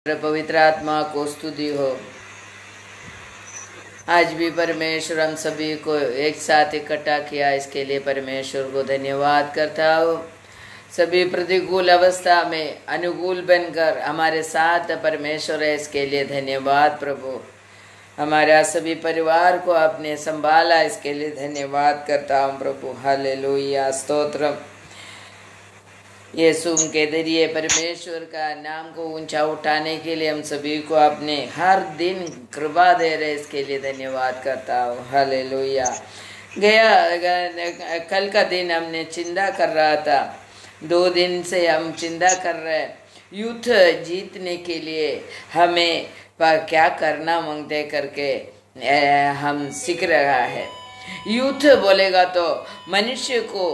पवित्र आत्मा को स्तुति हो। आज भी परमेश्वर हम सभी को एक साथ इकट्ठा किया, इसके लिए परमेश्वर को धन्यवाद करता हूँ। सभी प्रतिकूल अवस्था में अनुकूल बनकर हमारे साथ परमेश्वर है, इसके लिए धन्यवाद प्रभु। हमारा सभी परिवार को आपने संभाला, इसके लिए धन्यवाद करता हूँ प्रभु। हालेलुया, स्तोत्रम। यीशु के जरिए परमेश्वर का नाम को ऊंचा उठाने के लिए हम सभी को आपने हर दिन कृपा दे रहे, इसके लिए धन्यवाद करता हूँ। हालेलुया। कल का दिन हमने चिंता कर रहा था, 2 दिन से हम चिंता कर रहे हैं युद्ध जीतने के लिए हमें क्या करना मांगते करके हम सीख रहा है। युद्ध बोलेगा तो मनुष्य को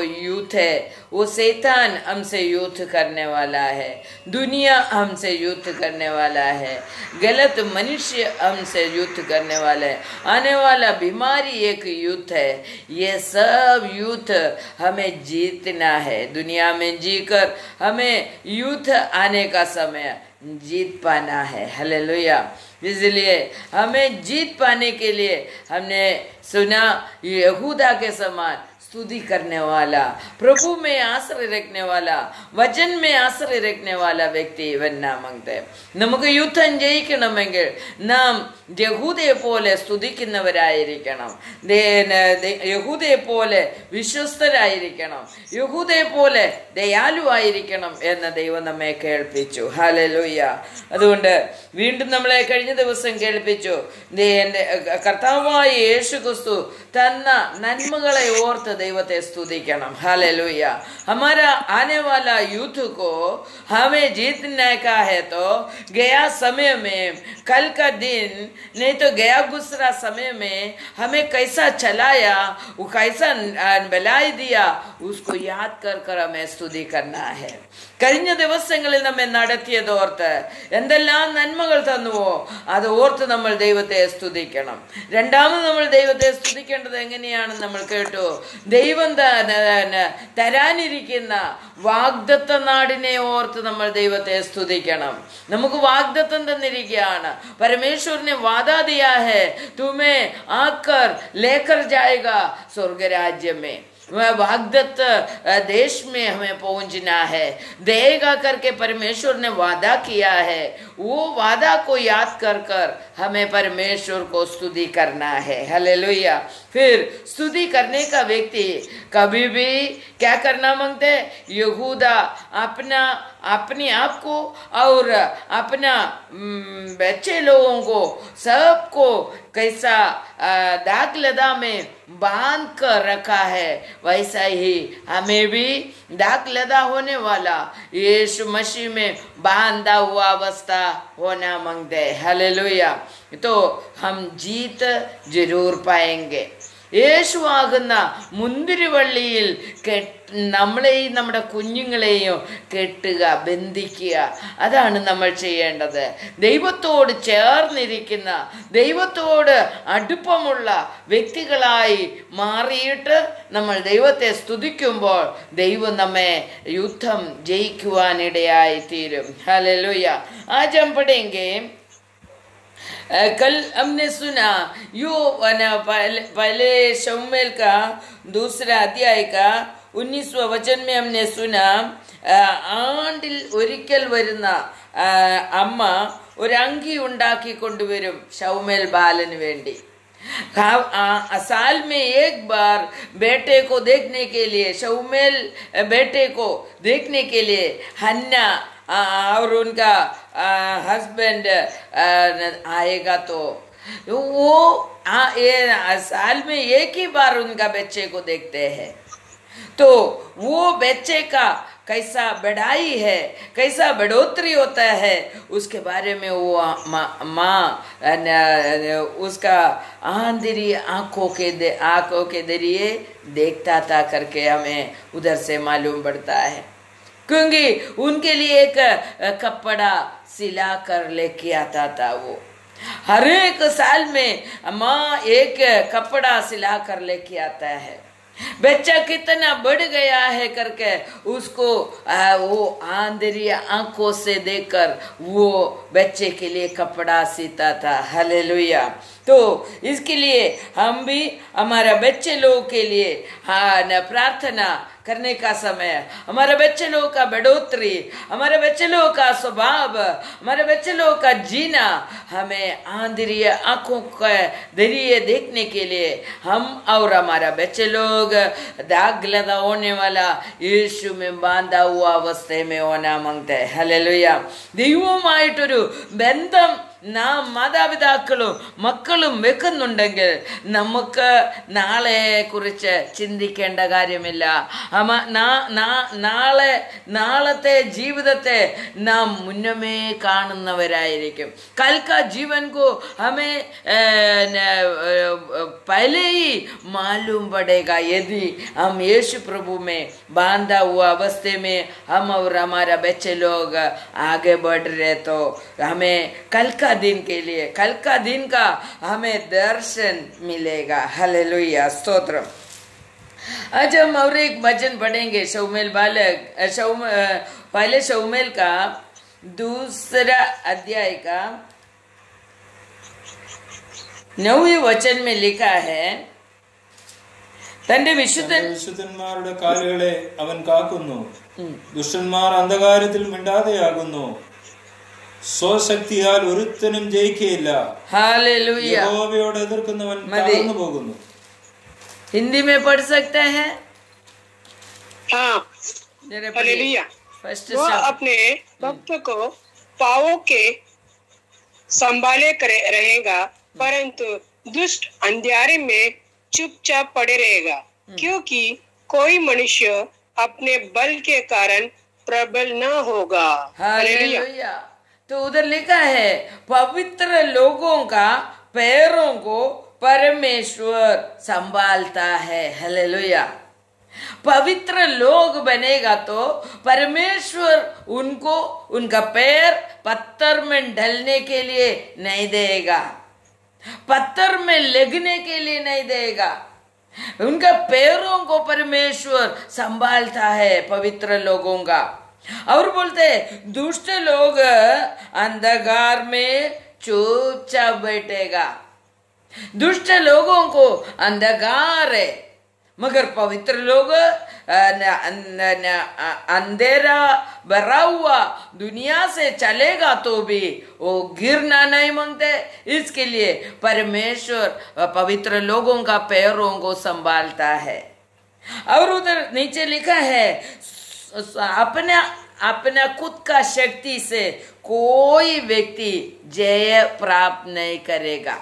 युद्ध है, वो शैतान हमसे युद्ध करने वाला है, दुनिया हमसे युद्ध करने वाला है, गलत मनुष्य हमसे युद्ध करने वाला है, आने वाला बीमारी एक युद्ध है। ये सब युद्ध हमें जीतना है। दुनिया में जीकर हमें युद्ध आने का समय जीत पाना है। हालेलुया। इसलिए हमें जीत पाने के लिए हमने सुना यहूदा के समान स्तुति करने वाला, प्रभु में आश्रय रखने वाला, वचन में आश्रय रखने वाला व्यक्ति बनना मांगते हैं। നമുക്ക് യുദ്ധം ജയിക്കണമെങ്കിൽ നാം യഹൂദയെ പോലെ സ്തുതിക്കുന്നവരായിരിക്കണം, യഹൂദയെ പോലെ വിശ്വസ്തരായിരിക്കണം, യഹൂദയെ പോലെ ദയാലുവായിരിക്കണം എന്ന് ദൈവം നമ്മെ കേൾപ്പിച്ചു. ഹല്ലേലൂയ. അതുകൊണ്ട് വീണ്ടും നമ്മളെ കഴിഞ്ഞ ദിവസം കേൾപ്പിച്ചു, കർത്താവായ യേശു ക്രിസ്തു തന്ന നന്മകളെ ഓർത്ത് दैवते स्तुतिക്കണം। हालेलुया। हमारा आने वाला युद्ध को हमें जीतने का है, तो गया समय में, कल का दिन नहीं तो गया गुजरा समय में हमें कैसा चलाया, वो कैसा बलाई दिया, उसको याद कर कर हमें स्तुति करना है। കഴിഞ്ഞ ദിവസങ്ങളിൽ നമ്മെ നടത്തിയതോർത്ത് എന്തെല്ലാം നന്മകൾ തന്നുവോ അത് ഓർത്ത് നമ്മൾ ദൈവത്തെ സ്തുതിക്കണം. രണ്ടാമത് നമ്മൾ ദൈവത്തെ സ്തുതിക്കേണ്ടത് എങ്ങനെയാണെന്ന് നമ്മൾ കേട്ടു. ദൈവം തരാനിരിക്കുന്ന വാഗ്ദത്ത നാടിനെ ഓർത്ത് നമ്മൾ ദൈവത്തെ സ്തുതിക്കണം. നമുക്ക് വാഗ്ദത്തം തന്നിരിക്കുകയാണ്. परमेश्वर ने वादा दिया है, तुम्हें आकर लेकर जाएगा स्वर्ग राज्य में। वाग्दत्त देश में हमें पहुंचना है, देगा करके परमेश्वर ने वादा किया है। वो वादा को याद कर कर हमें परमेश्वर को स्तुति करना है। हालेलुया। फिर स्तुति करने का व्यक्ति कभी भी क्या करना मांगते हैं? यहूदा अपने आप को और अपना बच्चे लोगों को सबको कैसा दाग लदा में बांध कर रखा है, वैसा ही हमें भी दाग लदा होने वाला यीशु मसीह में बांधा हुआ अवस्था होना मांगते हैं। हालेलुया। तो हम जीत जरूर पाएंगे. യേശുവാകുന്ന മുന്തിരിവള്ളിയിൽ നമ്മളെയും നമ്മുടെ കുഞ്ഞുങ്ങളെയും കെട്ടുക, ബന്ധിക്കുക, അതാണ് നമ്മൾ ചെയ്യേണ്ടത്. ദൈവത്തോട് ചേർന്നിരിക്കുന്ന, ദൈവത്തോട് അടുപ്പമുള്ള വ്യക്തികളായി മാറിയിട്ട് നമ്മൾ ദൈവത്തെ സ്തുതിക്കുമ്പോൾ ദൈവം നമ്മെ യുദ്ധം ജയിക്കുവാനിടയായി തീരും. ഹല്ലേലൂയ. आज हम पढ़ेंगे, कल हमने सुना पहले शमूएल का 2 अध्याय का 19वां वचन में हमने सुना, ആണ്ടിൽ ഒരിക്കൽ വരുന്ന അമ്മ ഒരു അങ്കി ഉണ്ടാക്കി കൊണ്ടുവരും ശമൂവേൽ ബാലന് വേണ്ടി. साल में एक बार बेटे को देखने के लिए, शमूएल बेटे को देखने के लिए हन्ना और उनका हस्बैंड आएगा, तो वो साल में एक ही बार उनका बच्चे को देखते हैं। तो वो बच्चे का कैसा बढ़ाई है, कैसा बढ़ोतरी होता है, उसके बारे में वो माँ उसका आंधरी आंखों के जरिए देखता था करके हमें उधर से मालूम पड़ता है। क्योंकि उनके लिए एक कपड़ा सिला कर लेके आता था। वो हर एक साल में माँ एक कपड़ा सिला कर लेके आता है। बच्चा कितना बढ़ गया है करके उसको वो आंधरी आंखों से देखकर वो बच्चे के लिए कपड़ा सीता था। हालेलुया। तो इसके लिए हम भी हमारा बच्चे लोगों के लिए प्रार्थना करने का समय, हमारे बच्चे लोगों का बढ़ोतरी, हमारे बच्चे लोगों का स्वभाव, हमारे बच्चे लोगों का जीना, हमें आंधरी आंखों का जरिए देखने के लिए हम और हमारा बच्चे लोग दाग लगा होने वाला यीशु में बांधा हुआ अवस्था में होना मांगते हैं। हालेलुया। ദൈവവുമായിട്ടൊരു ബന്ധം നാം മാതാപിതാക്കളും മക്കളും വെക്കുന്നുണ്ടെങ്കിൽ നമുക്ക് നാളെ കുറിച്ച് ചിന്തിക്കേണ്ട കാര്യമില്ല. നാളത്തെ ജീവിതത്തെ നാം മുന്നമേ കാണുന്നവരായിരിക്കും. कल का जीवन को हमें पहले ही मालूम पड़ेगा यदि हम यीशु प्रभु में बांधा हुआ अवस्थे में हम और हमारा बच्चे लोग आगे बढ़ रहे तो हमें कल का दिन के लिए, कल का दिन का हमें दर्शन मिलेगा। हालेलुया, स्तोत्र। आज हम और एक वचन पढ़ेंगे शमूएल पहले शमूएल का 2 अध्याय का 9वें वचन में लिखा है, തന്റെ വിശുദ്ധന്മാരുടെ കാലുകളെ അവൻ കാക്കുന്നു, ദുഷ്ടന്മാർ അന്ധകാരത്തിൽ മിണ്ടാതെയാകുന്നു, സ്വശക്തിയാൽ ഒരുത്തനും ജയിക്കുകയില്ല, യഹോവയോട് എതിർക്കുന്നവൻ തകർന്നു പോകുന്നു. हिंदी में पढ़ सकते हैं? हाँ। वो अपने भक्त को पावों के संभाले रहेगा, परंतु दुष्ट अंधियारे में चुपचाप पड़े रहेगा, क्योंकि कोई मनुष्य अपने बल के कारण प्रबल न होगा। हालेलुया। तो उधर लिखा है पवित्र लोगों का पैरों को परमेश्वर संभालता है। हालेलुया। पवित्र लोग बनेगा तो परमेश्वर उनको उनका पैर पत्थर में ढलने के लिए नहीं देगा, पत्थर में लगने के लिए नहीं देगा। उनका पैरों को परमेश्वर संभालता है पवित्र लोगों का। और बोलते दुष्ट लोग अंधकार में चुपचाप बैठेगा। दुष्ट लोगों को अंधकार है, मगर पवित्र लोग अंधेरा भरा हुआ दुनिया से चलेगा तो भी वो गिरना नहीं मांगते। इसके लिए परमेश्वर पवित्र लोगों का पैरों को संभालता है। और उधर नीचे लिखा है अपना खुद का शक्ति से कोई व्यक्ति जय प्राप्त नहीं करेगा।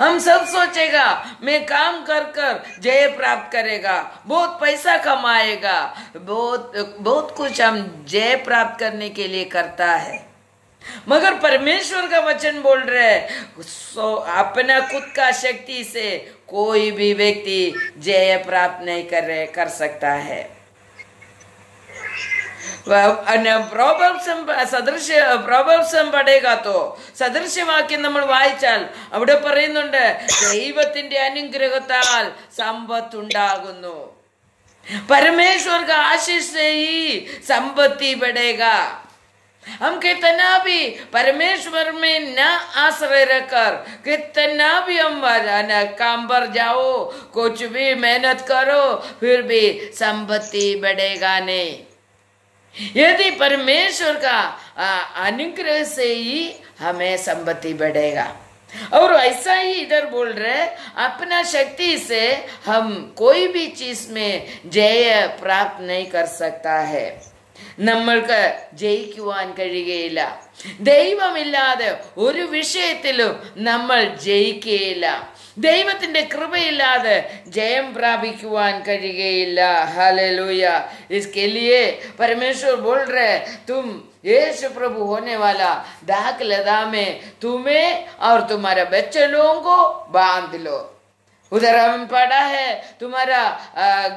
हम सब सोचेगा मैं काम कर कर जय प्राप्त करेगा, बहुत पैसा कमाएगा, बहुत कुछ हम जय प्राप्त करने के लिए करता है, मगर परमेश्वर का वचन बोल रहे अपना खुद का शक्ति से कोई भी व्यक्ति जय प्राप्त नहीं कर सकता है। പ്രോവർബ്സം പഠിക്കുക तो സദൃശ്യവാക്യം നമ്മൾ വായിച്ചാൽ അവിടെ പറയുന്നുണ്ട് ദൈവത്തിന്റെ അനുഗ്രഹത്താൽ സമ്പത്ത് ഉണ്ടാകുന്നു, परमेश्वर का आशीष से ही संपत्ति बढ़ेगा। हम कितना भी परमेश्वर में न आश्रय रखकर कितना भी हम काम पर जाओ, कुछ भी मेहनत करो, फिर भी संपत्ति बढ़ेगा नहीं। यदि परमेश्वर का अनुग्रह से ही हमें संपत्ति बढ़ेगा। और ऐसा ही इधर बोल रहे अपना शक्ति से हम कोई भी चीज में जय प्राप्त नहीं कर सकता है। നമ്മൾക്ക് ജയിക്കുവാൻ കഴിയുകയില്ല. ദൈവമില്ലാതെ ഒരു വിഷയത്തിലും നമ്മൾ ജയിക്കുകയില്ല. ദൈവത്തിന്റെ കൃപയില്ലാതെ ജയം പ്രാപിക്കുവാൻ കഴിയുകയില്ല. हालेलुया। इसके लिए परमेश्वर बोल रहे तुम यीशु प्रभु होने वाला दाग लदा में तुम्हें और तुम्हारे बच्चे लोगों को बांध लो। उधर हम पढ़ा है तुम्हारा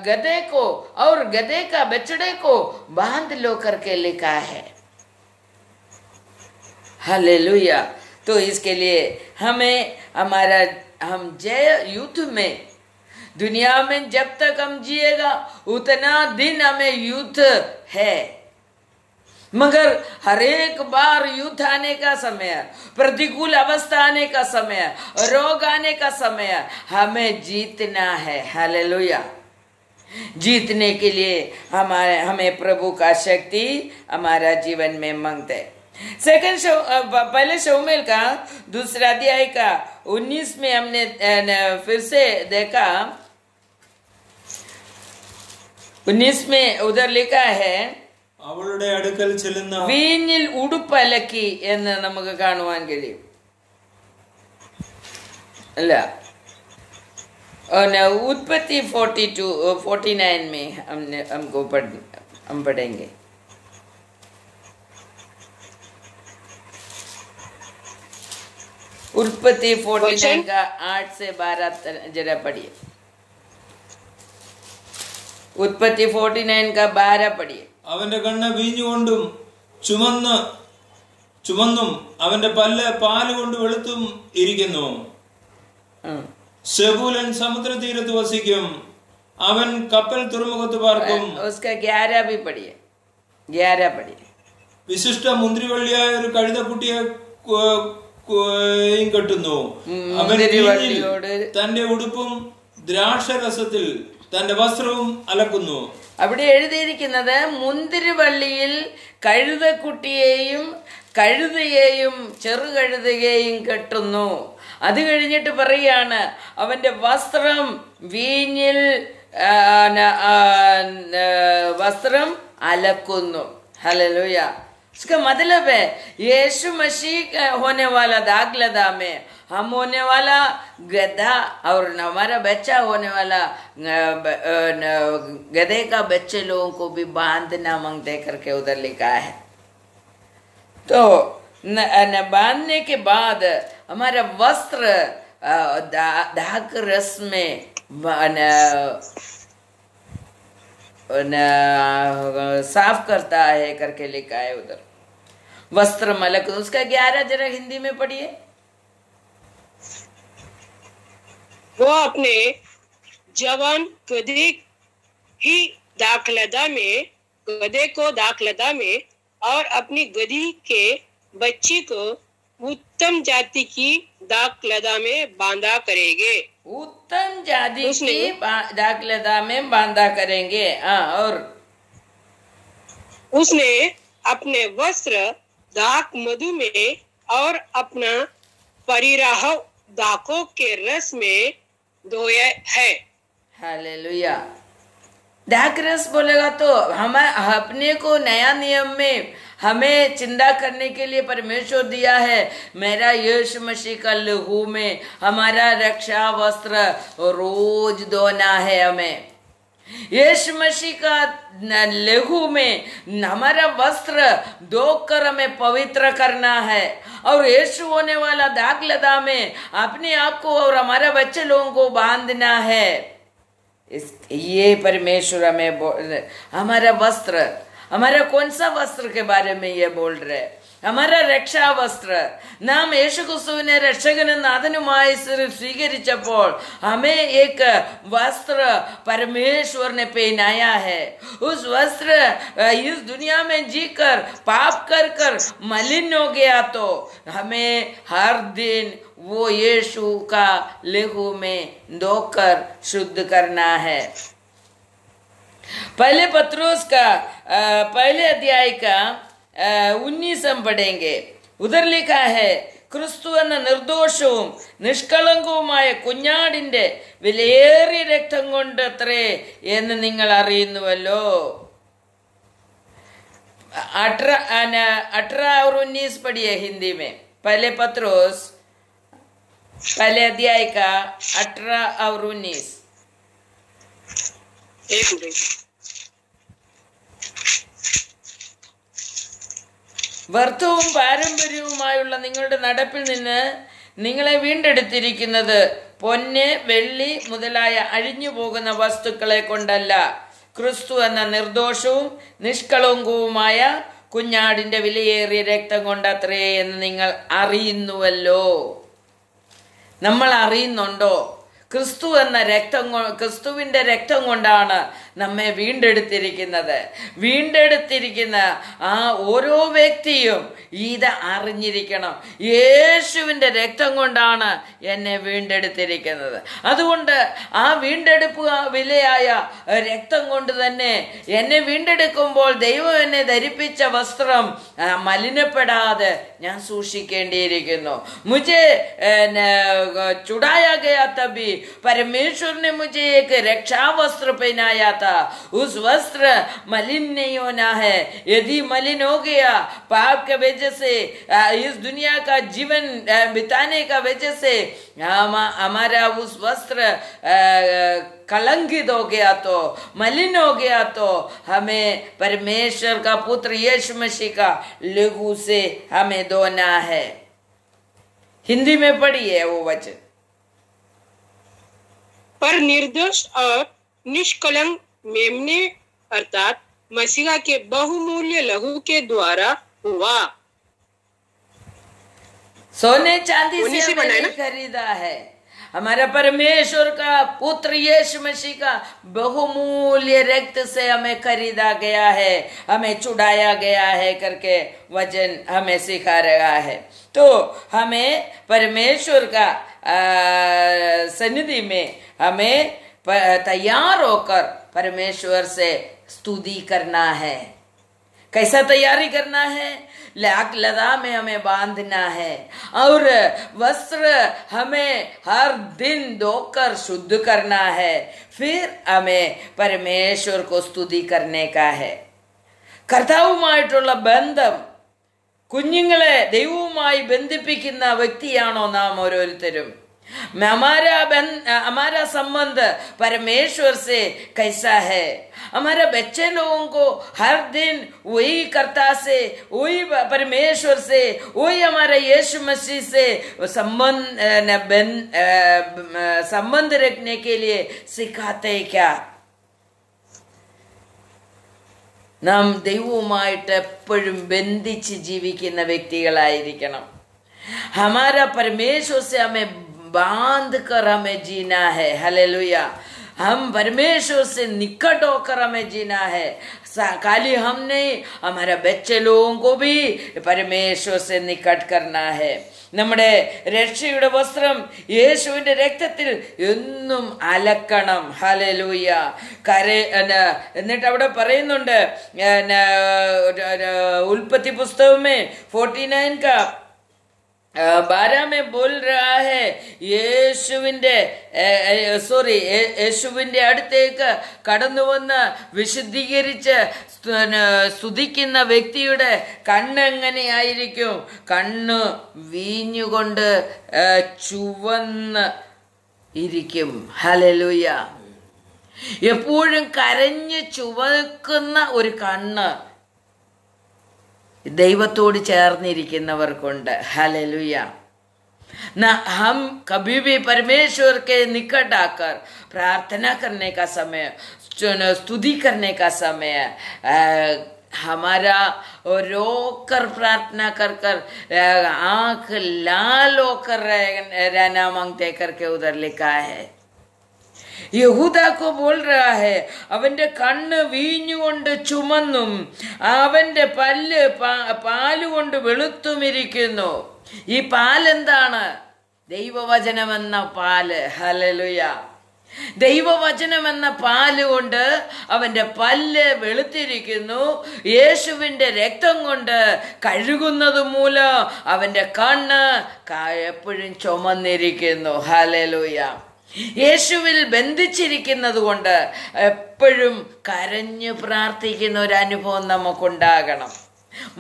गधे को और गधे का बछड़े को बांध लो करके लिखा है। हालेलुया। तो इसके लिए हमें हम जय युद्ध में दुनिया में जब तक हम जिएगा उतना दिन हमें युद्ध है, मगर हर एक बार युद्ध आने का समय, प्रतिकूल अवस्था आने का समय, रोग आने का समय, हमें जीतना है। हालेलुया। जीतने के लिए हमें प्रभु का शक्ति हमारा जीवन में मांगते हैं। पहले शमूएल का 2 अध्याय का 19 में हमने फिर से देखा, 19 में उधर लिखा है അവളുടെ അടുക്കൽ ചെല്ലുന്ന വീഞ്ഞിൽ ഉടുപ്പലക്കി എന്ന് നമുക്ക് കാണുവാൻ കഴിയും അല്ല। उत्पत्ति 49 में हम पढ़ेंगे। उत्पत्ति 49 का 8 से 12 जरा पढ़िए। उत्पत्ति 49 का 12 पढ़िए। അവന്റെ കണ്ണ് വീഞ്ഞുകൊണ്ടും ചുമന്നും അവന്റെ പല്ല് പാലുകൊണ്ട് വെളുത്തും ഇരിക്കുന്നു. സെബൂലൻ സമുദ്രതീരത്ത് വസിക്കും, അവൻ കപ്പൽ തുറമുഖത്ത് പാർക്കും. 11 पढ़िए। വിശിഷ്ട മുന്തിരിവള്ളിയായ ഒരു കഴുതക്കുട്ടിയെ കെട്ടുന്നു. അവൻ തന്റെ ഉടുപ്പും ദ്രാക്ഷരസത്തിൽ തന്റെ വസ്ത്രവും അലക്കുന്നു. അവിടെ എഴുതിയിരിക്കുന്നത് മുന്തിരിവള്ളിയിൽ കഴുതക്കുട്ടിയെയും കഴുതയെയും ചെറുകഴുതയെയും കെട്ടുന്നു. അത് കഴിഞ്ഞിട്ട് പറയാണ് അവന്റെ വസ്ത്രം വീഞ്ഞിൽ वस्त्रम अलकुनु। हालेलुया। इसका मतलब है यीशु मसीह होने वाला दागलदा में हम होने वाला गधा और हमारा बच्चा होने वाला गधे का बच्चे लोगों को भी बांधना मांगते करके उधर लिखा है। तो बांधने के बाद हमारा वस्त्र दाग रस में साफ करता है करके लिखा है उधर। वस्त्र मलक, उसका 11 जरा हिंदी में पढ़िए। वो अपने जवान गधे ही दाखलदा में, गधे को दाखलदा में और अपनी गधी के बच्ची को उत्तम जाति की दाखलदा में बांधा करेंगे। उत्तम जाति की दाखलदा में बांधा करेंगे। और उसने अपने वस्त्र दाख मधु में और अपना परिराह दाखों के रस में धोया है। हालेलुया। दाख रस बोलेगा तो हम अपने को नया नियम में हमें चिंता करने के लिए परमेश्वर दिया है। मेरा यीशु मसीह का लहू में हमारा रक्षा वस्त्र रोज धोना है। हमें यीशु मसीह का लहू में हमारा वस्त्र धोकर हमें पवित्र करना है। और यीशु होने वाला दाखलदा में अपने आप को और हमारे बच्चे लोगों को बांधना है। ये परमेश्वर हमें हमारा वस्त्र, हमारा कौन सा वस्त्र के बारे में ये बोल रहे? हमारा रक्षा वस्त्र നാം യേശുക്രിസ്തുവിനെ രക്ഷകനും നാഥനുമായി സ്വീകരിച്ചപ്പോൾ हमें एक वस्त्र परमेश्वर ने पहनाया है। उस वस्त्र इस दुनिया में जीकर पाप कर कर मलिन हो गया तो हमें हर दिन वो यीशु का लहू में धोकर शुद्ध करना है। पहले पत्रोस का पहले अध्याय का 19 हम पढ़ेंगे। उधर लिखा है ക്രിസ്തു എന്ന നിർദോഷവും നിഷ്കളങ്കവുമായ കുഞ്ഞാടിന്റെ വിലയേറിയ രക്തം കൊണ്ട് അത്രേ എന്ന് നിങ്ങൾ അറിയുന്നുവല്ലോ। 18 और 19 पढ़िए हिंदी में। पहले पत्रोस पहले अध्याय का 18 और 19। വ്യർത്ഥവും പാരമ്പര്യവുമായുള്ള നിങ്ങളുടെ നടപ്പിൽ നിന്ന് നിങ്ങളെ വീണ്ടെടുത്തിരിക്കുന്നത് പൊന്ന് വെള്ളി മുതലായ അഴിഞ്ഞു പോകുന്ന വസ്തുക്കളെ കൊണ്ടല്ല, ക്രിസ്തു എന്ന നിർദോഷവും നിഷ്കളങ്കവുമായ കുഞ്ഞാടിന്റെ വിലയേറിയ രക്തം കൊണ്ടത്രേ എന്ന് നിങ്ങൾ അറിയുന്നുവല്ലോ। നമ്മൾ അറിയുന്നുണ്ടോ? ക്രിസ്തുവിന്റെ രക്തം കൊണ്ടാണ് നമ്മെ വീണ്ടെടുത്തിരിക്കുന്നത്. വീണ്ടെടുത്തിരിക്കുന്ന ആ ഓരോ വ്യക്തിയും ഇത് അറിഞ്ഞിരിക്കണം. യേശുവിന്റെ രക്തം കൊണ്ടാണ് എന്നെ വീണ്ടെടുത്തിരിക്കുന്നത്. അതുകൊണ്ട് ആ വീണ്ടെടുപ്പ് വിലയായ രക്തം കൊണ്ട് തന്നെ എന്നെ വീണ്ടെടുക്കുമ്പോൾ ദൈവം എന്നെ ധരിപ്പിച്ച വസ്ത്രം മലിനപ്പെടാതെ ഞാൻ സൂക്ഷിക്കേണ്ടിയിരിക്കുന്നു. മുझे चुड़ाया गया तभी परमेश्वर ने मुझे एक रक्षा वस्त्र पहनाया था. उस वस्त्र मलिन नहीं होना है. यदि मलिन हो गया पाप के वजह से, इस दुनिया का जीवन बिताने का वजह से हमारा उस वस्त्र कलंकित हो गया, तो मलिन हो गया, तो हमें परमेश्वर का पुत्र यीशु मसीह का लहू से हमें धोना है. हिंदी में पढ़िए वो वचन. पर निर्दोष और निष्कलंक मेमने अर्थात मसीहा के बहुमूल्य लहू के द्वारा हुआ. सोने चांदी से हमने खरीदा है. हमारा परमेश्वर का पुत्र यीशु मसीह का बहुमूल्य रक्त से हमें खरीदा गया है, हमें छुड़ाया गया है करके वचन हमें सिखा रहा है. तो हमें परमेश्वर का सन्निधि में हमें तैयार होकर परमेश्वर से स्तुति करना है. कैसा तैयारी करना है? लाख लदा में हमें बांधना है और वस्त्र हमें हर दिन धोकर शुद्ध करना है. फिर हमें परमेश्वर को स्तुति करने का है. കർത്താവുമായിട്ടുള്ള ബന്ധം, കുഞ്ഞുങ്ങളെ ദൈവവുമായി ബന്ധിപ്പിക്കുന്ന വ്യക്തിയാണോ നാം ഓരോരുത്തരും? हमारा संबंध परमेश्वर से कैसा है? हमारे बच्चे लोगों को हर दिन वही कर्ता से, वही परमेश्वर से, वही हमारे यीशु मसीह से संबंध रखने के लिए सिखाते क्या? നാം ദൈവവുമായിട്ട് എപ്പോഴും ബന്ധിച്ച് ജീവിക്കുന്ന വ്യക്തികളായിരിക്കണം. हमारा परमेश्वर से हमें बांध कर हमें जीना है. हालेलुया. हम परमेश्वर से निकट होकर हमें जीना है. खाली हम नहीं, हमारे बच्चे लोगों को भी परमेश्वर से निकट करना है. നമ്മുടെ രക്ഷയുടെ വസ്ത്രം യേശുവിന്റെ രക്തത്തിൽ എന്നും അലക്കണം. ഹല്ലേലൂയ. എന്നിട്ട് അവിടെ പറയുന്നുണ്ട്, ഉൽപ്പത്തി പുസ്തകമേ 49 का 12 में बोल रहा है, യേശുവിന്റെ അടുത്തേക്ക് കടന്നു വന്ന് വിശുദ്ധീകരിച്ച് സ്തുതിക്കുന്ന വ്യക്തിയുടെ കണ്ണ് എങ്ങനെയായിരിക്കും? കണ്ണ് വീഞ്ഞുകൊണ്ട് ചുവന്ന് ഇരിക്കും. ഹല്ലേലൂയ. എപ്പോഴും കരഞ്ഞ് ചുവക്കുന്ന ഒരു കണ്ണ് ദൈവത്തോട് ചേർന്നിരിക്കുന്നവർക്കുണ്ട്. हालेलुया. ना हम कभी भी परमेश्वर के निकट आकर प्रार्थना करने का समय, स्तुति करने का समय हमारा रोकर प्रार्थना कर कर आंख लाल होकर रहना मांगते करके उधर लिखा है. യഹൂദാ को बोल रहा है, അവന്റെ കണ്ണ് വീഞ്ഞുകൊണ്ട് ചുമന്നും അവന്റെ പല്ല് പാലുകൊണ്ട് വെളുത്തുമിരിക്കുന്നു. ഈ പാലെന്താണ്? ദൈവവചനമെന്ന പാല്. ഹല്ലേലൂയ. ദൈവവചനമെന്ന പാല് കൊണ്ട് അവന്റെ പല്ല് വെളുത്തിരിക്കുന്നു. യേശുവിന്റെ രക്തം കൊണ്ട് കഴുകുന്നത് മൂലം അവന്റെ കണ്ണ് എപ്പോഴും ചുമന്നിരിക്കുന്നു. ഹല്ലേലൂയ. യേശുവിൽ ബന്ധിച്ചിരിക്കുന്നത് കൊണ്ട് എപ്പോഴും കരഞ്ഞു പ്രാർത്ഥിക്കുന്ന ഒരു അനുഭവം നമുക്കുണ്ടാകണം.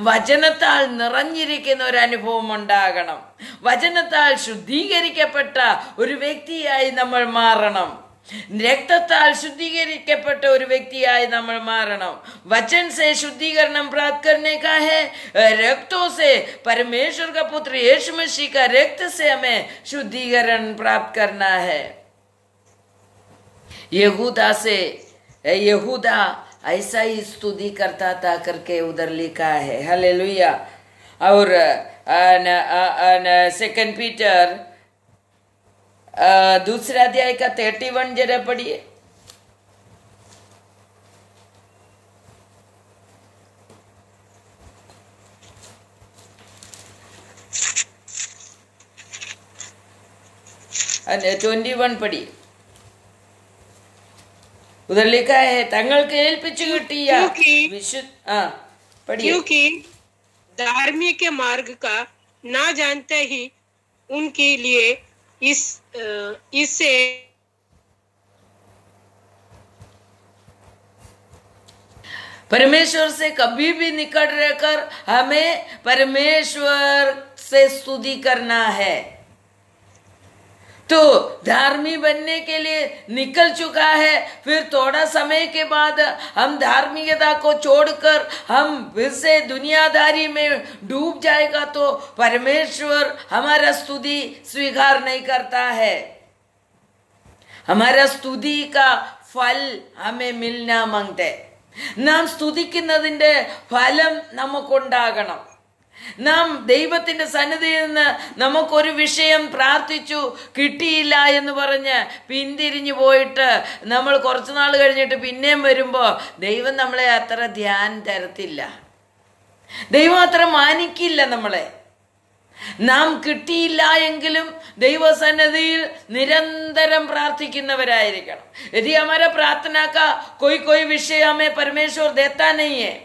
വചനത്താൽ നിറഞ്ഞിരിക്കുന്ന ഒരു അനുഭവം ഉണ്ടാകണം. വചനത്താൽ ശുദ്ധീകരിക്കപ്പെട്ട ഒരു വ്യക്തിയായി നമ്മൾ മാറണം. രക്തത്താൽ ശുദ്ധീകരിക്കപ്പെട്ട ഒരു വ്യക്തിയായി നമ്മൾ മാറണം. वचन से शुद्धिकरण प्राप्त करने का है. रक्तों से परमेश्वर का पुत्र यीशु मसीह का रक्त से हमें शुद्धिकरण प्राप्त करना है. यहूदा ऐसा ही स्तुति करता था करके उधर लिखा है. हालेलुया. और 2 पीटर दूसरा अध्याय का 31 जरा पढ़िए। अरे 21 पढ़िए। उधर लिखा है तंगल्कु एल्पिच्चु किट्टिय विशुद्ध, पढ़िए। क्योंकि धार्मिक के मार्ग का ना जानते ही उनके लिए इससे परमेश्वर से कभी भी निकट रहकर हमें परमेश्वर से स्तुति करना है। तो धार्मिक बनने के लिए निकल चुका है, फिर थोड़ा समय के बाद हम धार्मिकता को छोड़कर हम फिर से दुनियादारी में डूब जाएगा तो परमेश्वर हमारा स्तुति स्वीकार नहीं करता है। हमारा स्तुति का फल हमें मिलना मांगते। നാം സ്തുതിക്കുന്നതിന്റെ ഫലം നമുക്കുണ്ടാകണം. നാം ദൈവത്തിന്റെ സന്നിധിയിൽ നിന്ന് നമുക്കൊരു വിഷയം പ്രാർത്ഥിച്ചു കിട്ടിയില്ല എന്ന് പറഞ്ഞ് പിന്തിരിഞ്ഞു പോയിട്ട് നമ്മൾ കുറച്ചു നാൾ കഴിഞ്ഞിട്ട് പിന്നെയും വരുമ്പോൾ ദൈവം നമ്മളെ അത്ര ധ്യാനം തരത്തില്ല. ദൈവം അത്ര മാനിക്കില്ല നമ്മളെ. നാം കിട്ടിയില്ല എങ്കിലും ദൈവസന്നിധിയിൽ നിരന്തരം പ്രാർത്ഥിക്കുന്നവരായിരിക്കണം. यदि हमारा प्रार्थना का कोई विषय हमें परमेश्वर देता नहीं है,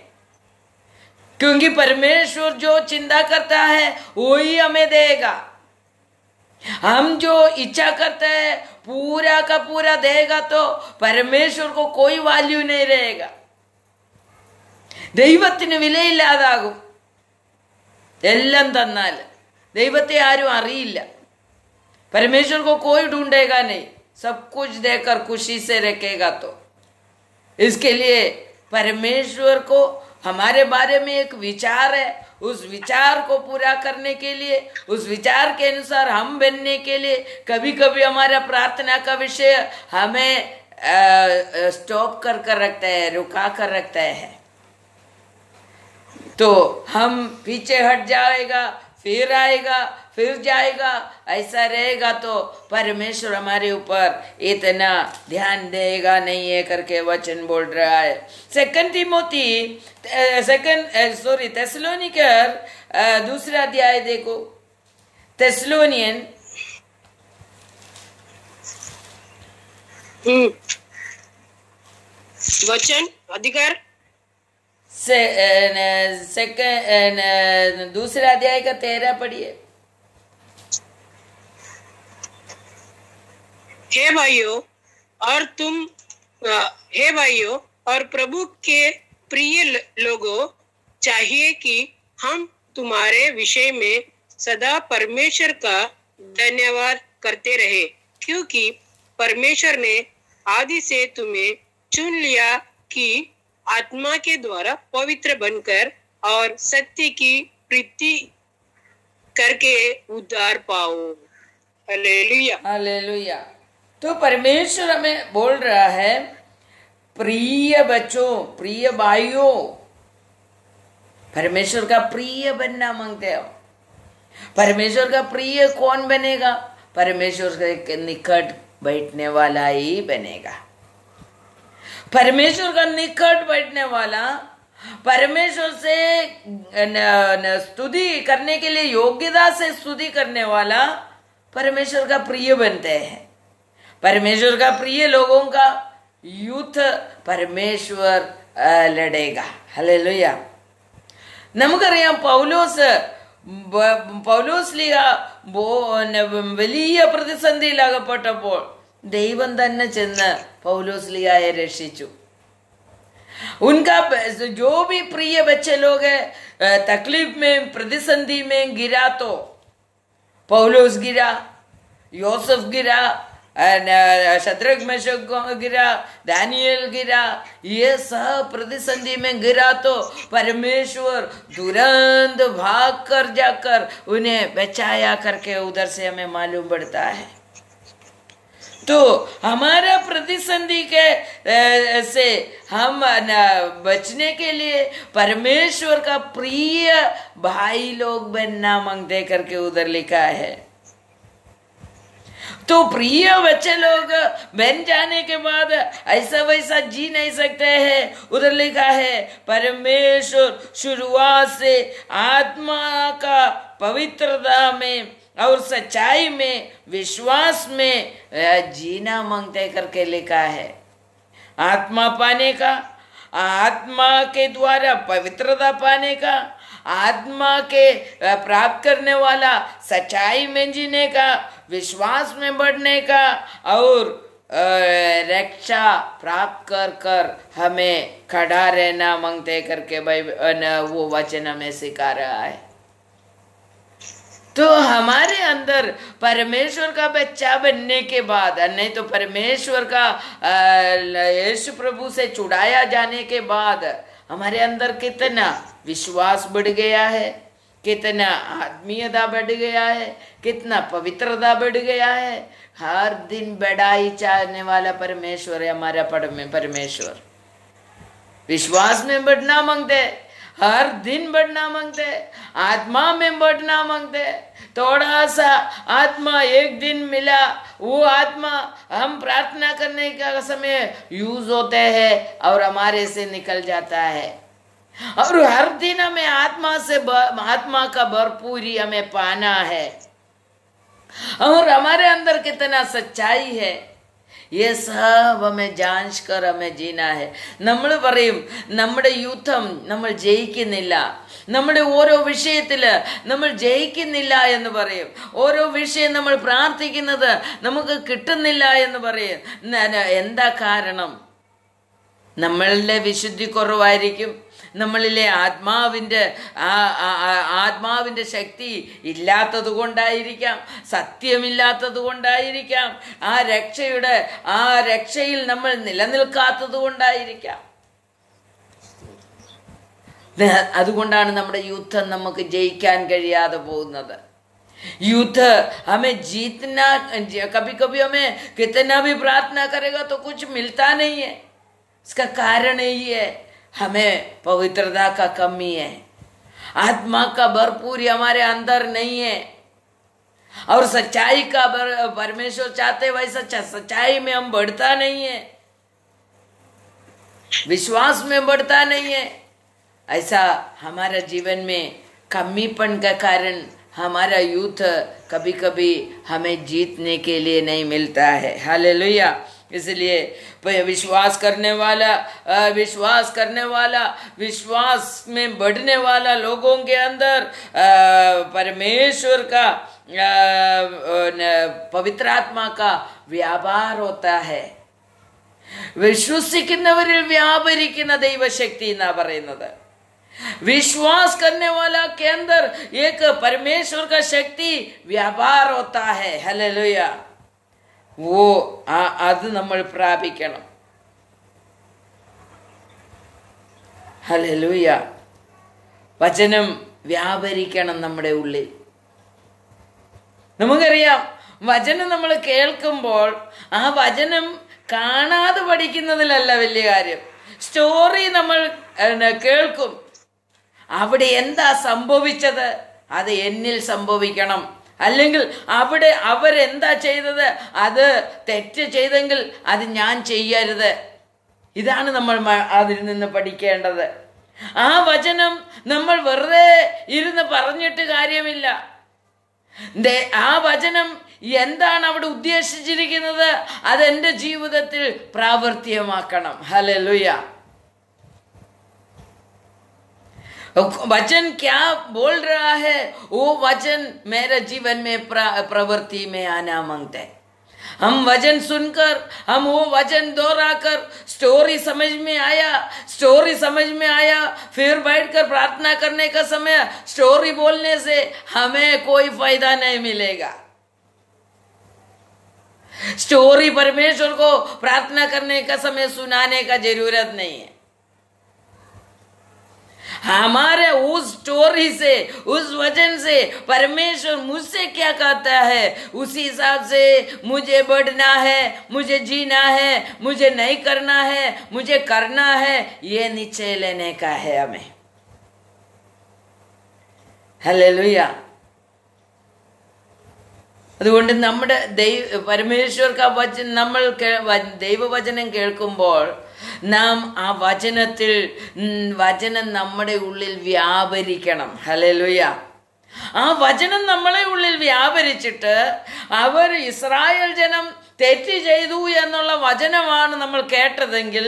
क्योंकि परमेश्वर जो चिंता करता है वो ही हमें देगा. हम जो इच्छा करते हैं पूरा का पूरा देगा तो परमेश्वर को कोई वैल्यू नहीं रहेगा. ദൈവത്തിന് വിലയില്ലാതാകും. എല്ലാം തന്നാൽ ദൈവത്തെ ആരും അറിയില്ല. परमेश्वर को कोई ढूंढेगा नहीं, सब कुछ देकर खुशी से रखेगा. तो इसके लिए परमेश्वर को हमारे बारे में एक विचार है. उस विचार को पूरा करने के लिए, उस विचार के अनुसार हम बनने के लिए कभी कभी हमारा प्रार्थना का विषय हमें स्टॉप कर रखता है, रुका कर रखता है. तो हम पीछे हट जाएगा, फिर आएगा, फिर जाएगा. ऐसा रहेगा तो परमेश्वर हमारे ऊपर इतना ध्यान देगा नहीं है करके वचन बोल रहा है. थेसलोनिकर दूसरा अध्याय देखो. थेसलोनियन वचन अधिकार दूसरा अध्याय का 13 पढ़िए. हे भाइयों और प्रभु के प्रिय लोगों, चाहिए कि हम तुम्हारे विषय में सदा परमेश्वर का धन्यवाद करते रहे, क्योंकि परमेश्वर ने आदि से तुम्हें चुन लिया कि आत्मा के द्वारा पवित्र बनकर और सत्य की प्रीति करके उद्धार पाओ. Hallelujah, hallelujah. तो परमेश्वर हमें बोल रहा है, प्रिय बच्चों, प्रिय भाइयों, परमेश्वर का प्रिय बनना मांगते हो. परमेश्वर का प्रिय कौन बनेगा? परमेश्वर के निकट बैठने वाला ही बनेगा. परमेश्वर का निकट बैठने वाला, परमेश्वर से स्तुति करने के लिए योग्यता से स्तुति करने वाला परमेश्वर का प्रिय बनते हैं. परमेश्वर का प्रिय लोगों का युद्ध परमेश्वर लड़ेगा. हालेलुया. നമുക്കറിയാം പൗലോസ് വലിയ പ്രതിസന്ധിയിൽ അകപ്പെട്ടപ്പോൾ ദൈവം തന്നെ ചെന്ന് പൗലോസ് ലിയായെ രക്ഷിച്ചു. उनका जो भी प्रिय बच्चे लोग हैं तकलीफ में, प्रतिसंधि में गिरा तो पौलुस गिरा, योसेफ गिरा, शद्रक मेशक गिरा, दानियल गिरा. ये सब प्रतिसंधि में गिरा तो परमेश्वर तुरंत भाग कर जाकर उन्हें बचाया करके उधर से हमें मालूम पड़ता है. तो हमारा प्रतिसंधि के से हम बचने के लिए परमेश्वर का प्रिय भाई लोग बनना मांगते करके उधर लिखा है. तो प्रिय बच्चे लोग बन जाने के बाद ऐसा वैसा जी नहीं सकते हैं। उधर लिखा है परमेश्वर शुरुआत से आत्मा का पवित्रता में और सच्चाई में विश्वास में जीना मांगते करके लिखा है। आत्मा पाने का, आत्मा के द्वारा पवित्रता पाने का, आत्मा के प्राप्त करने वाला सच्चाई में जीने का, विश्वास में बढ़ने का और रक्षा प्राप्त कर कर हमें खड़ा रहना मांगते करके भाई वो वचन हमें सिखा रहा है। तो हमारे अंदर परमेश्वर का बच्चा बनने के बाद, नहीं तो परमेश्वर का यीशु प्रभु से छुड़ाया जाने के बाद हमारे अंदर कितना विश्वास बढ़ गया है, कितना आत्मीयता बढ़ गया है, कितना पवित्रता बढ़ गया है। हर दिन बढ़ाई चाहने वाला परमेश्वर है हमारा परमेश्वर। विश्वास में बढ़ना मांगते, हर दिन बढ़ना मांगते, आत्मा में बढ़ना मांगते। थोड़ा सा आत्मा एक दिन मिला, वो आत्मा हम प्रार्थना करने का समय यूज होते हैं और हमारे से निकल जाता है। और हर दिन हमें आत्मा का भरपूरी हमें पाना है। और हमारे अंदर कितना सच्चाई है ये सब हमें जांच कर हमें जीना है। നമ്മൾ പറയും നമ്മുടെ യുദ്ധം നമ്മൾ ജയിക്കുന്നില്ല, നമ്മുടെ ഓരോ വിഷയത്തിൽ നമ്മൾ ജയിക്കുന്നില്ല എന്ന് പറയും, ഓരോ വിഷയം നമ്മൾ പ്രാർത്ഥിക്കുന്നത് നമുക്ക് കിട്ടുന്നില്ല എന്ന് പറയും. എന്താ കാരണം? നമ്മളുടെ വിശുദ്ധി കുറവായിരിക്കും, നമ്മളിലെ ആത്മാവിൻ്റെ ശക്തി ഇല്ലാത്തത് കൊണ്ടായിരിക്കാം, സത്യമില്ലാത്തത് കൊണ്ടായിരിക്കാം, ആ രക്ഷയിൽ നമ്മൾ നിലനിൽക്കാത്തത് കൊണ്ടായിരിക്കാം. അതുകൊണ്ടാണ് നമ്മുടെ യുദ്ധം നമുക്ക് ജയിക്കാൻ കഴിയാതെ പോകുന്നത്. युद्ध हमें जीतना, कभी कभी हमें कितना भी प्रार्थना करेगा तो कुछ मिलता नहीं है। इसका कारण यही है हमें पवित्रता का कमी है, आत्मा का भरपूरी हमारे अंदर नहीं है। और सच्चाई का परमेश्वर चाहते वैसा सच्चाई में हम बढ़ता नहीं है, विश्वास में बढ़ता नहीं है। ऐसा हमारा जीवन में कमीपन का कारण हमारा युद्ध कभी कभी हमें जीतने के लिए नहीं मिलता है। हालेलुया। इसलिए विश्वास करने वाला विश्वास में बढ़ने वाला लोगों के अंदर परमेश्वर का पवित्र आत्मा का व्यापार होता है. വിശ്വസിക്കുന്നവരിൽ വ്യാപരിക്കുന്ന ദൈവശക്തി എന്നാ പറയുന്നത്. विश्वास करने वाला के अंदर एक परमेश्वर का शक्ति व्यापार होता है. हालेलुया. वो അത് നമ്മൾ പ്രാപിക്കണം. ഹല്ലേലൂയ. വചനം വ്യാപരിക്കണം നമ്മുടെ ഉള്ളിൽ. നമുക്കറിയാം വചനം നമ്മൾ കേൾക്കുമ്പോൾ ആ വചനം കാണാതെ പഠിക്കുന്നതിലല്ല വലിയ കാര്യം. സ്റ്റോറി നമ്മൾ കേൾക്കും, അവിടെ എന്താ സംഭവിച്ചത് അത് എന്നിൽ സംഭവിക്കണം. അല്ലെങ്കിൽ അവിടെ അവരെന്താ ചെയ്തത്, അത് തെറ്റ് ചെയ്തെങ്കിൽ അത് ഞാൻ ചെയ്യരുത്. ഇതാണ് നമ്മൾ അതിൽ നിന്ന് പഠിക്കേണ്ടത്. ആ വചനം നമ്മൾ വെറുതെ ഇരുന്ന് പറഞ്ഞിട്ട് കാര്യമില്ല. ആ വചനം എന്താണ് അവിടെ ഉദ്ദേശിച്ചിരിക്കുന്നത് അതെന്റെ ജീവിതത്തിൽ പ്രാവർത്തികമാക്കണം. ഹല്ലേലൂയ. वचन क्या बोल रहा है वो वचन मेरे जीवन में प्रवृत्ति में आना मांगते हैं. हम वचन सुनकर, हम वो वचन दोहराकर स्टोरी समझ में आया फिर बैठकर प्रार्थना करने का समय स्टोरी बोलने से हमें कोई फायदा नहीं मिलेगा. स्टोरी परमेश्वर को प्रार्थना करने का समय सुनाने का जरूरत नहीं है. हमारे उस स्टोरी से, उस वचन से परमेश्वर मुझसे क्या कहता है उसी हिसाब से मुझे बढ़ना है, मुझे जीना है, मुझे नहीं करना है, मुझे करना है, ये निश्चय लेने का है हमें. हालेलुया. അതുകൊണ്ട് നമ്മുടെ പരമേശ്വർ കാ വചനം നമ്മൾ ദൈവവചനം കേൾക്കുമ്പോൾ നാം ആ വചനം നമ്മുടെ ഉള്ളിൽ വ്യാപരിക്കണം. ഹല്ലേലൂയ. ആ വചനം നമ്മളെ ഉള്ളിൽ വ്യാപരിച്ചിട്ട് ഇസ്രായേൽ ജനം തെറ്റ് ചെയ്തു എന്നുള്ള വചനമാണ് നമ്മൾ കേട്ടതെങ്കിൽ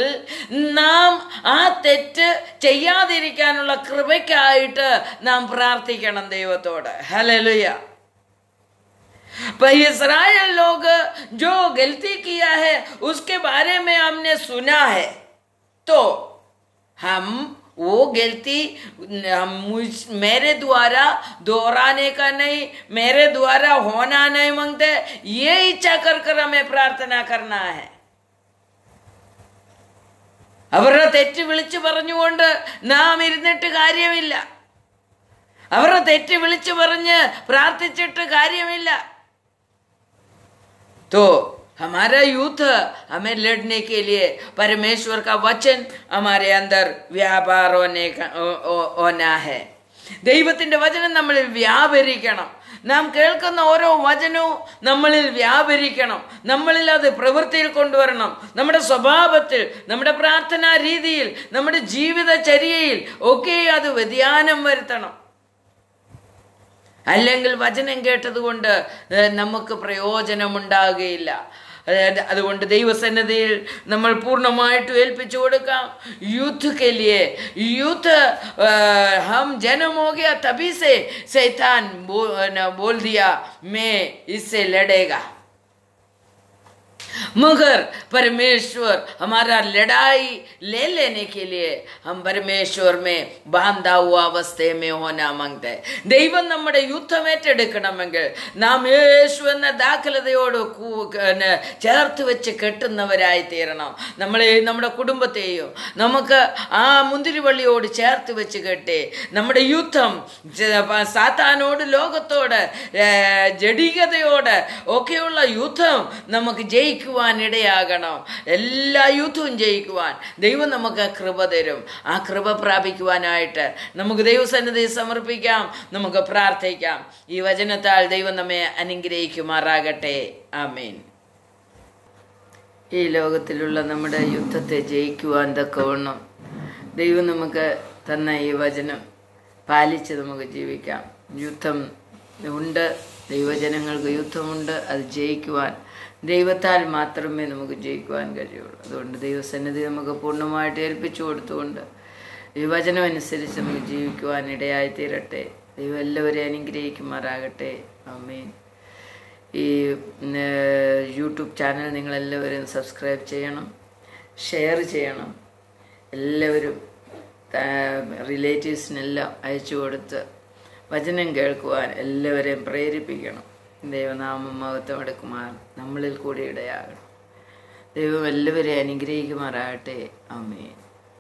നാം ആ തെറ്റ് ചെയ്യാതിരിക്കാനുള്ള കൃപയ്ക്കായിട്ട് നാം പ്രാർത്ഥിക്കണം ദൈവത്തോട്. ഹല്ലേലൂയ. पर इस्राएल लोग जो गलती किया है उसके बारे में हमने सुना है, तो हम वो गलती मेरे द्वारा दोहराने का नहीं, मेरे द्वारा होना नहीं मांगते, ये इच्छा कर हमें प्रार्थना करना है. അവരുടെ തെറ്റ് വിളിച്ചു പറഞ്ഞുകൊണ്ട് നാം ഇരുന്നിട്ട് കാര്യമില്ല. അവരുടെ തെറ്റ് വിളിച്ചു പറഞ്ഞ് പ്രാർത്ഥിച്ചിട്ട് കാര്യമില്ല. तो हमारा यूथ हमें लड़ने के लिए परमेश्वर का वचन हमारे अंदर व्यापार होना है. ദൈവത്തിൻ്റെ വചനം നമ്മളിൽ വ്യാപരിക്കണം. നാം കേൾക്കുന്ന ഓരോ വചനവും നമ്മളിൽ വ്യാപരിക്കണം. നമ്മളിൽ അത് പ്രവൃത്തിയിൽ കൊണ്ടുവരണം. നമ്മുടെ സ്വഭാവത്തിൽ, നമ്മുടെ പ്രാർത്ഥനാ രീതിയിൽ, നമ്മുടെ ജീവിതചര്യയിൽ ഒക്കെ അത് വ്യതിയാനം വരുത്തണം. അല്ലെങ്കിൽ വചനം കേട്ടതുകൊണ്ട് നമുക്ക് പ്രയോജനമുണ്ടാകുകയില്ല. അതുകൊണ്ട് ദൈവസന്നിധിയിൽ നമ്മൾ പൂർണ്ണമായിട്ട് ഏൽപ്പിച്ചു കൊടുക്കാം. യൂത്ത് के लिए यूथ हम जन्म हो गया तभी से शैतान बोल दिया मैं इससे लड़ेगा, मगर परमेश्वर हमारा लड़ाई ले लेने के लिए हम परमेश्वर में बांधा हुआ अवस्थे में होना मांगते हैं. ദൈവം നമ്മുടെ യുദ്ധം ഏറ്റെടുക്കണമെങ്കിൽ നാം യേശു എന്ന ദാഖലതയോട് ചേർത്ത് വെച്ച് കെട്ടുന്നവരായി തീരണം. നമ്മുടെ കുടുംബത്തെയും നമുക്ക് ആ മുന്തിരിവള്ളിയോട് ചേർത്ത് വെച്ച് കെട്ടി നമ്മുടെ യുദ്ധം സാത്താനോട്, ലോകത്തോട്, ജഡികതയോട് ഒക്കെയുള്ള യുദ്ധം നമുക്ക് ജയിക്കുവാൻ ഇടയാകണം. എല്ലാ യുദ്ധവും ജയിക്കുവാൻ ദൈവം നമുക്ക് കൃപ തരും. ആ കൃപ പ്രാപിക്കുവാനായിട്ട് നമുക്ക് ദൈവസന്നിധി സമർപ്പിക്കാം, നമുക്ക് പ്രാർത്ഥിക്കാം. ഈ വചനത്താൽ ദൈവം നമ്മെ അനുഗ്രഹിക്കുമാറാകട്ടെ. ആമേൻ. ഈ ലോകത്തിലുള്ള നമ്മുടെ യുദ്ധത്തെ ജയിക്കുവാൻ തക്കവണ്ണം ദൈവം നമുക്ക് തന്ന ഈ വചനം പാലിച്ച് നമുക്ക് ജീവിക്കാം. യുദ്ധം ഉണ്ട്, ദൈവജനങ്ങൾക്ക് യുദ്ധമുണ്ട്. അത് ജയിക്കുവാൻ ദൈവത്താൽ മാത്രമേ നമുക്ക് ജയിക്കുവാൻ കഴിയുള്ളൂ. അതുകൊണ്ട് ദൈവസന്നിധി നമുക്ക് പൂർണ്ണമായിട്ട് ഏൽപ്പിച്ചു കൊടുത്തുകൊണ്ട് ഈ വചനം അനുസരിച്ച് നമുക്ക് ജീവിക്കുവാൻ ഇടയായി തീരട്ടെ. ദൈവം എല്ലാവരെയും അനുഗ്രഹിക്കുമാറാകട്ടെ. ആമേൻ. ഈ യൂട്യൂബ് ചാനൽ നിങ്ങളെല്ലാവരും സബ്സ്ക്രൈബ് ചെയ്യണം, ഷെയർ ചെയ്യണം. എല്ലാവരും റിലേറ്റീവ്സിനെല്ലാം അയച്ചു കൊടുത്ത് വചനം കേൾക്കുവാൻ എല്ലാവരെയും പ്രേരിപ്പിക്കണം. ദൈവനാമം മഹത്വമെടുക്കുമാർ നമ്മളിൽ കൂടി ഇടയാകണം. ദൈവം എല്ലാവരെയും അനുഗ്രഹിക്കുമാറാകട്ടെ. ആമേൻ.